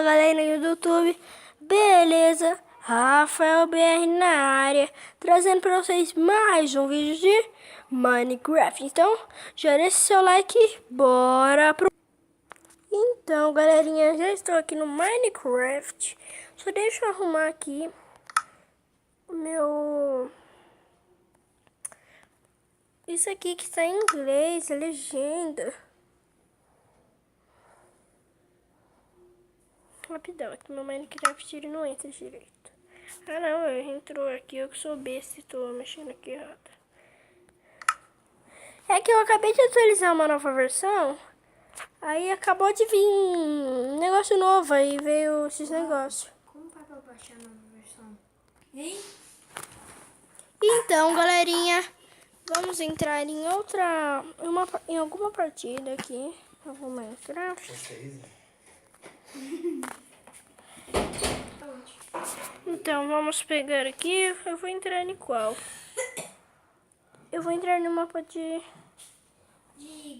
galerinha do YouTube, beleza? Rafael BR na área, trazendo para vocês mais um vídeo de Minecraft. Então, já deixa seu like, bora pro... Então, galerinha, já estou aqui no Minecraft. Só deixa eu arrumar aqui o meu... Isso aqui que está em inglês, a legenda. Rapidão, aqui no Minecraft ele não entra direito. Ah não, entrou aqui, eu que sou besta e tô mexendo aqui errado. É que eu acabei de atualizar uma nova versão. Aí acabou de vir um negócio novo, aí veio esses negócios. Como vai pra baixar a nova versão? Hein? Então, galerinha, vamos entrar em outra... em alguma partida aqui. Eu vou Minecraft. Então, vamos pegar aqui. Eu vou entrar em qual? Eu vou entrar no mapa de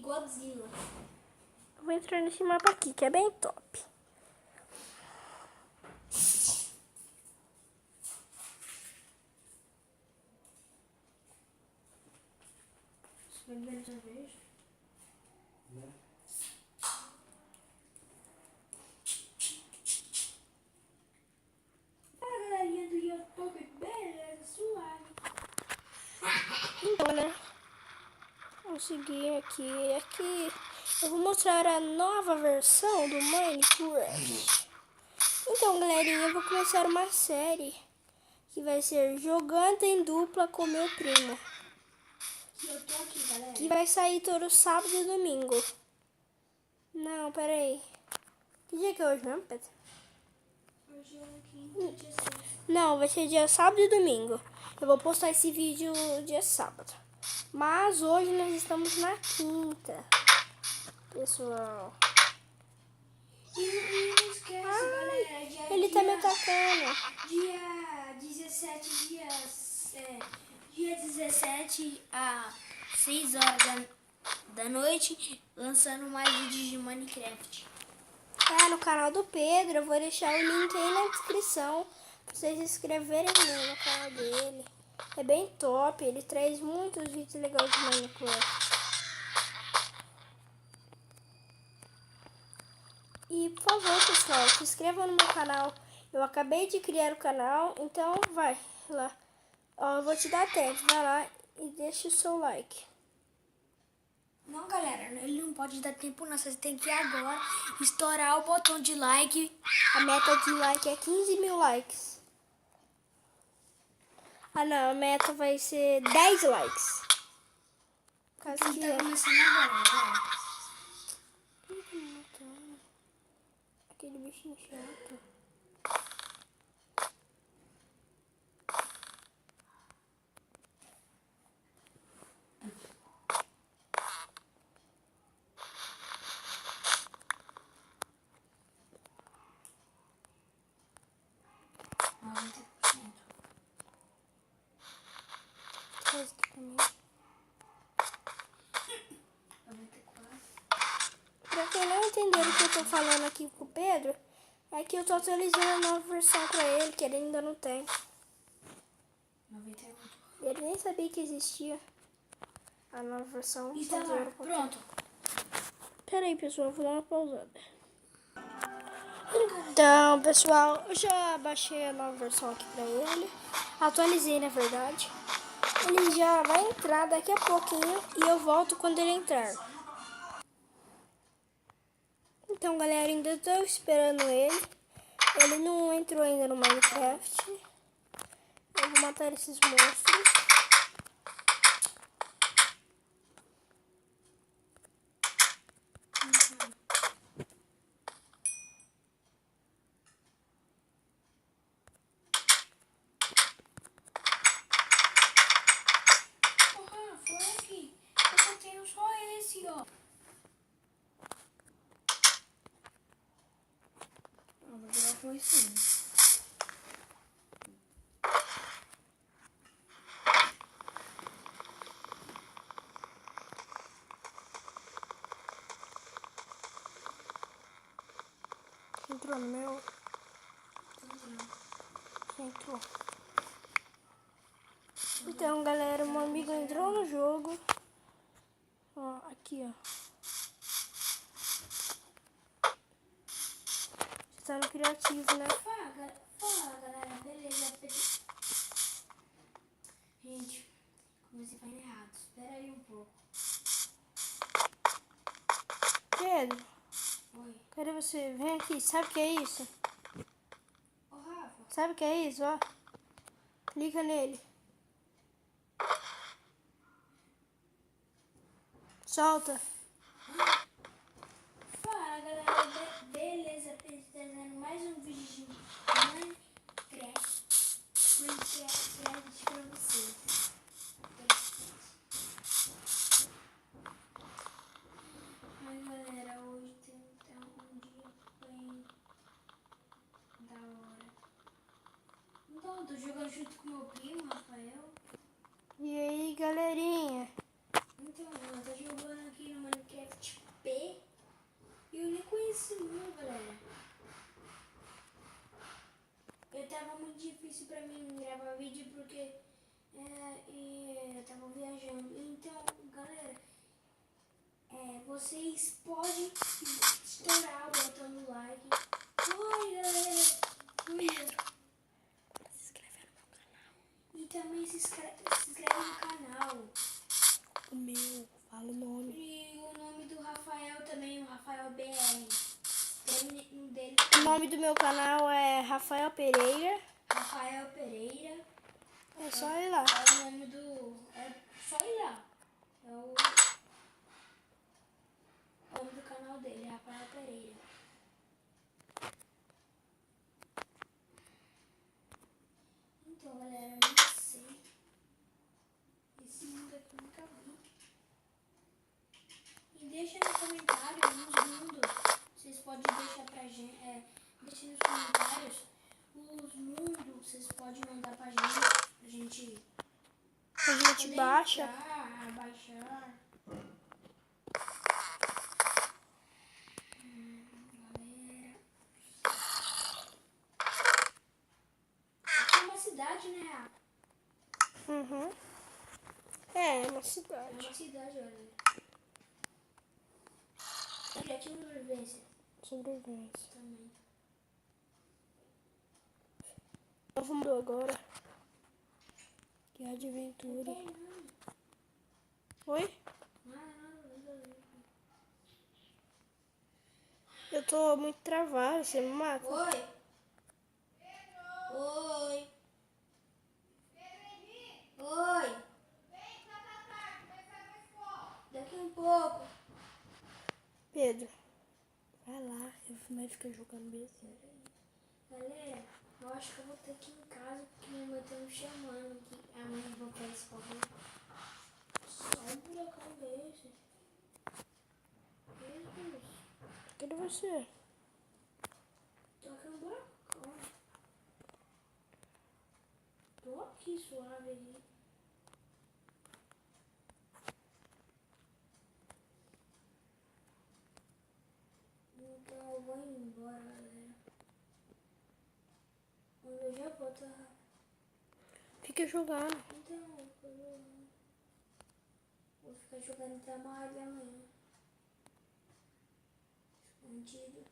Godzilla. Eu vou entrar nesse mapa aqui, que é bem top. Primeira vez. A galerinha do YouTube, beleza, suave. Então, né? Vou seguir aqui. Aqui eu vou mostrar a nova versão do Minecraft. Então, galerinha, eu vou começar uma série que vai ser Jogando em Dupla com Meu Primo. Eu tô aqui, galera. Que vai sair todo sábado e domingo. Não, peraí. Que dia que é hoje mesmo, Pedro? Hoje é quinta, dia 6. Não, vai ser dia sábado e domingo. Eu vou postar esse vídeo dia sábado. Mas hoje nós estamos na quinta. Pessoal. E não esquece, galera. Ele tá me atacando. Dia 17, dia 17 às 6 horas da noite, lançando mais vídeos de Minecraft. É, no canal do Pedro. Eu vou deixar o link aí na descrição pra vocês se inscreverem no canal dele. É bem top. Ele traz muitos vídeos legais de Minecraft. E, por favor, pessoal, se inscrevam no meu canal. Eu acabei de criar o canal, então vai lá. Ó, eu vou te dar tempo. Vai lá e deixa o seu like. Não, galera, ele não pode dar tempo não. Você tem que ir agora estourar o botão de like. A meta de like é 15 mil likes. Ah, não. A meta vai ser 10 likes. Caso Ele que tá começando agora, galera. Aquele bichinho chato. Faz aqui pra mim. Pra quem não entendeu o que eu tô falando aqui com o Pedro, é que eu tô atualizando a nova versão pra ele, que ele ainda não tem. 98. Ele nem sabia que existia a nova versão. Está lá, pronto. Pera aí, pessoal, vou dar uma pausada. Então, pessoal, eu já baixei a nova versão aqui pra ele. Atualizei, na verdade. Ele já vai entrar daqui a pouquinho e eu volto quando ele entrar. Então, galera, ainda estou esperando ele. Ele não entrou ainda no Minecraft. Eu vou matar esses monstros. Foi aqui. Eu tenho só esse, ó. Vou jogar com esse. Entrou no meu? Não. Entrou. Então, galera, um amigo entrou no jogo. Ó, aqui, ó. Você tá no criativo, né? Fala, galera. Beleza. Gente, comecei falando errado. Espera aí um pouco. Pedro, Oi. cadê você? Vem aqui. Sabe o que é isso? Ô, Rafa. Sabe o que é isso, ó? Clica nele. Solta. Fala, galera. Beleza. Trazendo mais um vídeo de Minecraft. Minecraft pra vocês. Mas, galera, hoje tem um dia bem da hora. Então, eu tô jogando junto com meu primo, Rafael. E aí, galerinha? Então, eu tô jogando aqui no Minecraft P. E eu nem conheci não, galera. Eu tava muito difícil pra mim gravar vídeo porque eu tava viajando. Então, galera, vocês podem estourar o botão do like. Oi, galera. Oi. Se inscreve no meu canal. E também se inscreve no canal. O meu, fala o nome. E o nome do Rafael também, o Rafael BR. Tem um dele. O nome do meu canal é Rafael Pereira. Rafael Pereira. É só ir lá. É o nome do. É só ir lá. É o nome do canal dele, Rafael Pereira. Então, galera, eu não sei. Esse mundo aqui eu nunca vi. E deixa no comentário os mundos. Vocês podem deixar pra gente. Deixa nos comentários os mundos. Vocês podem mandar pra gente. Pra gente. A gente Poder baixa. entrar, baixar. Galera. Aqui é uma cidade, né, Rafa? Uhum. É uma É cidade. uma cidade, olha. Criativo sobrevivência Sobrevivência. também. Novo mundo agora. Que é de aventura. Oi? Nada. Eu tô muito travado, você me mata. Oi. Oi. Oi. Daqui um pouco. Pedro, vai lá, eu vou ficar jogando besteira. Galera, eu acho que eu vou ter que ir em casa porque minha mãe tá me chamando aqui. A mãe vai pra escola. Só um buracão desse. Jesus. Cadê você? Tô aqui um buracão. Tô aqui suave aqui. Então eu vou embora, galera. Eu já vou tá. Fica jogando. Então, eu vou ficar jogando até 1h da manhã. Escondido.